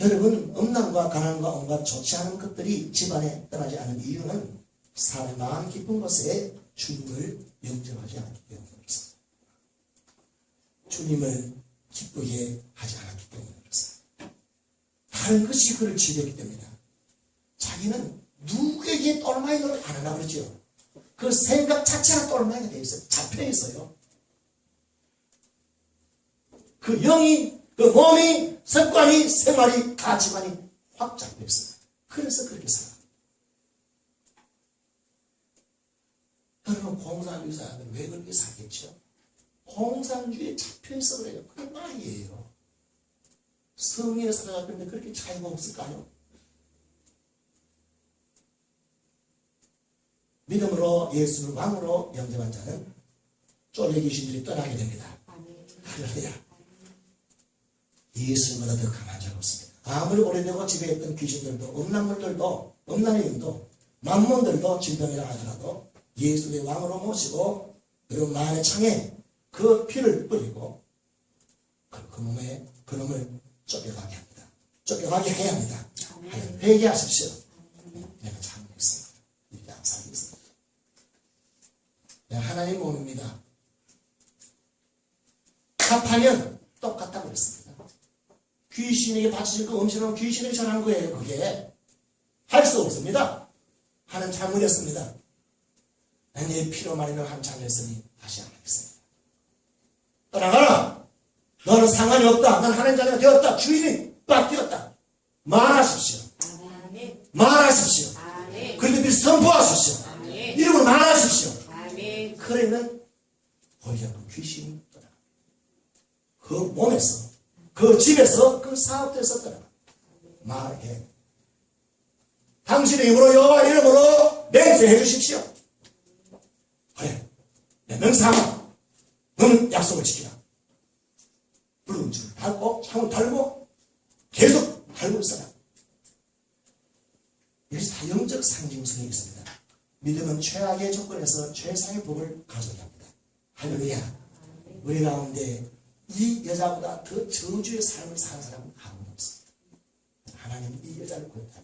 여러분 음란과 가난과 온갖 좋지 않은 것들이 집안에 떠나지 않는 이유는 사람의 마음 깊은 곳에 주님을 영접하지 않기 때문에 그렇습니다. 주님을 기쁘게 하지 않았기 때문에 그렇습니다. 다른 것이 그를 지배했기 때문이다. 자기는 누구에게 똘마이 노릇 안 하려고 그러죠. 그 생각 자체가 똘마이가 되어 있어요. 잡혀 있어요. 그 영이, 그 몸이, 습관이, 생활이, 가치관이 확 잡혀 있어요. 그래서 그렇게 살아. 여러분, 공산주의 사람들은 왜 그렇게 살겠죠? 공산주의에 잡혀 있어 그래요. 그게 말이에요. 성리에 살아갔는데 그렇게 차이가 없을까요? 믿음으로 예수를 왕으로 영접한 자는 쫄래 귀신들이 떠나게 됩니다. 할렐루야. 예수보다 더 강한 자가 없습니다. 아무리 오래되고 지배했던 귀신들도, 음란물들도, 음란의인도, 만몬들도 질병이라 하더라도 예수의 왕으로 모시고 여러분 만의 창에 그 피를 뿌리고 그 몸에 그놈을 쫓겨가게 합니다. 쫓겨가게 해야 합니다. 회개하십시오. 내가 잘못했습니다. 이렇게 안 살겠습니다. 내가 하나님 몸입니다. 합하면 똑같다고 그랬습니다. 귀신에게 바치신 그 음식은 귀신에게 전한 거예요. 그게 할 수 없습니다. 하나님 잘못했습니다. 내 피로 말미암아 한 잘못했으니 다시 안 하겠습니다. 떠나가라. 너는 상관이 없다. 난 하나님 자녀가 되었다. 주인이 바뀌었다. 말하십시오. 말하십시오. 그들끼리 선포하십시오. 이름을 말하십시오. 그러면 거기가 그 귀신이 떠나가. 그 몸에서, 그 집에서, 그 사업에서 떠나가. 말해. 당신의 입으로 여호와 이름으로 맹세해 주십시오. 그래. 내 명사하마. 너는 약속을 지키라. 붉은 줄을 달고 창을 달고 계속 달고 있어라. 여기서 다 영적 상징성이 있습니다. 믿음은 최악의 조건에서 최상의 복을 가져야 합니다. 할렐루야. 우리 가운데 이 여자보다 더 저주의 삶을 사는 사람은 아무도 없습니다. 하나님은 이 여자를 구했다.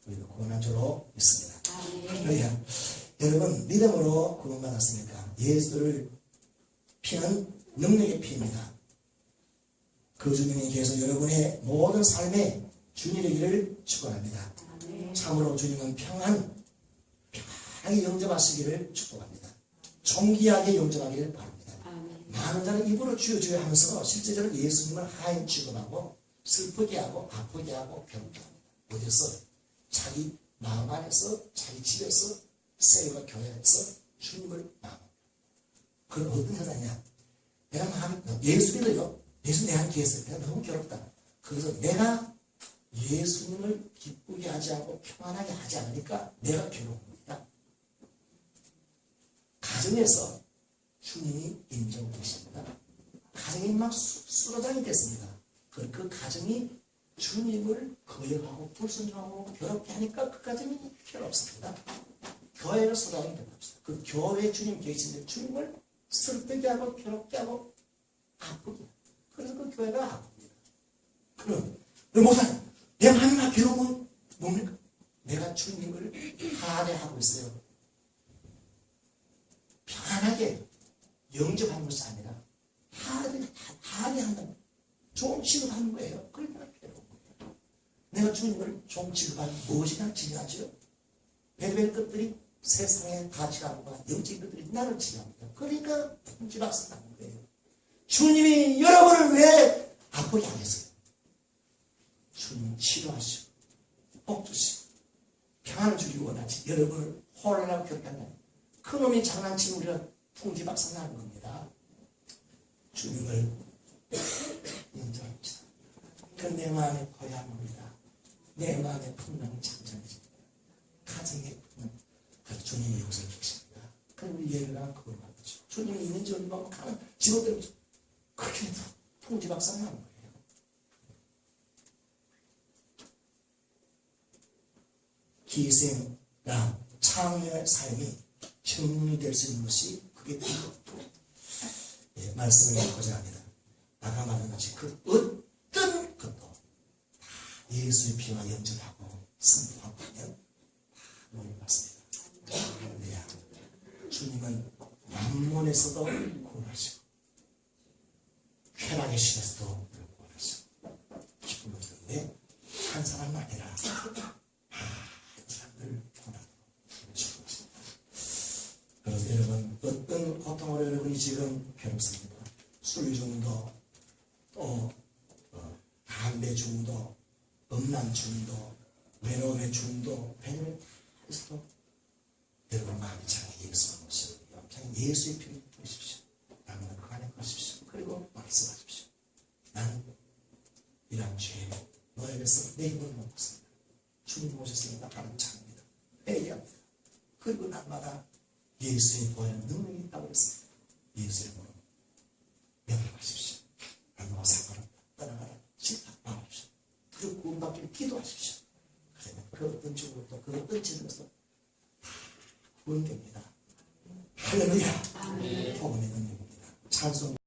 우리도 구원한 줄로 믿습니다. 할렐루야. 여러분 믿음으로 구원받았으니까 예수를 피는 능력의 피입니다. 그 주님이 계속 여러분의 모든 삶에 주님이 되기를 축원합니다. 참으로 주님은 평안하게 영접하시기를 축복합니다. 존귀하게 영접하기를 바랍니다. 많은 자는 입으로 주여 주여 하면서 실제적으로 예수님을 하인 취급하고 슬프게 하고 아프게 하고 괴롭게 합니다. 어디서? 자기 마음 안에서 자기 집에서 세례와 교회에서 주님을 마음. 그건 어떤 현상이냐? 내가 마음이 예수 믿어요. 예수 내 안에 계세요. 내가 너무 괴롭다. 그래서 내가 예수님을 기쁘게 하지 않고 평안하게 하지 않으니까 내가 괴로운 겁니다. 가정에서 주님이 인정되십니다. 가정이 막 수로장이 됐습니다. 그 가정이 주님을 거역하고 불순종하고 괴롭게 하니까 그 가정이 괴롭습니다. 교회가 수로장이 됩니다. 그 교회에 주님 계신데 주님을 슬프게 하고 괴롭게 하고 아프게. 그래서 그 교회가 아픕니다. 그럼 목사님, 내 마음이 괴로운 뭡니까? 내가 주님을 할애하고 있어요. 편안하게 영접하는 것이 아니라 할애한다는 종 취급하는 거예요. 그러니까 괴로운 거예요. 내가 주님을 종 취급하면 무엇이나 중요하죠? 베르벨 것들이 세상의 가치관과 영적인 것들이 나를 지배합니다. 그러니까 풍지박산하는 거예요. 주님이 여러분을 왜 아프게 하겠어요? 주님 치료하시고 복 주시고 평안을 주기 원하지 여러분을 혼란하고 괴롭힌다. 그놈이 장난치면 우리가 풍지박산하는 겁니다. 주님을 인정합시다. 그 내 마음의 고향입니다. 내 마음의 풍랑이 잠잠해집니다. 가정의 풍랑 그 주님이 여기서 계십니다. 그럼 우리 예배가 그걸 받죠. 주님이 있는지 어디 보면 가는 직원들은 그렇게 풍지박산하는 거예요. 기생과 창녀의 삶이 정리될 수 있는 것이 그게 그것도 말씀을 드리고자 합니다. 아까 말한 같이 그 어떤 것도 다 예수의 피와 연결하고 선포하고 하면 다 너무 맞습니다. 할렐루야. 주님은 만몬에서도 구원하시고 쾌락의 신에서도 구원하시고 기쁨을 주는데 한 사람 아니라 많은 사람들 구원하도록 주신 것입니다. 그래서 여러분 어떤 고통으로 여러분이 지금 괴롭습니다. 술 중독, 또 담배 중독, 음란 중독, 외로움의 중독, 배는 있어도 여러분 마음이 참 예수가 오시고 그냥 예수의 피를 보십시오. 나무는 그 안에 거십시오. 그리고 말씀하십시오. 난 이런 죄 너에게서 내 힘을 못 먹습니다. 주님 오셨으니까 바로 차입니다. 회개합니다. 그리고 날마다 예수의 보혈 능력이 있다고 했습니다. 예수의 보혈 명령하십시오. 나와 상관없다. 떠나가라. 질타하십시오. 그리고 구원받기를 기도하십시오. 그러면 그 어떤 죽음도 그 어떤 죄에서 다 구원됩니다. 할렐루야. 복음의 능력입니다. 찬송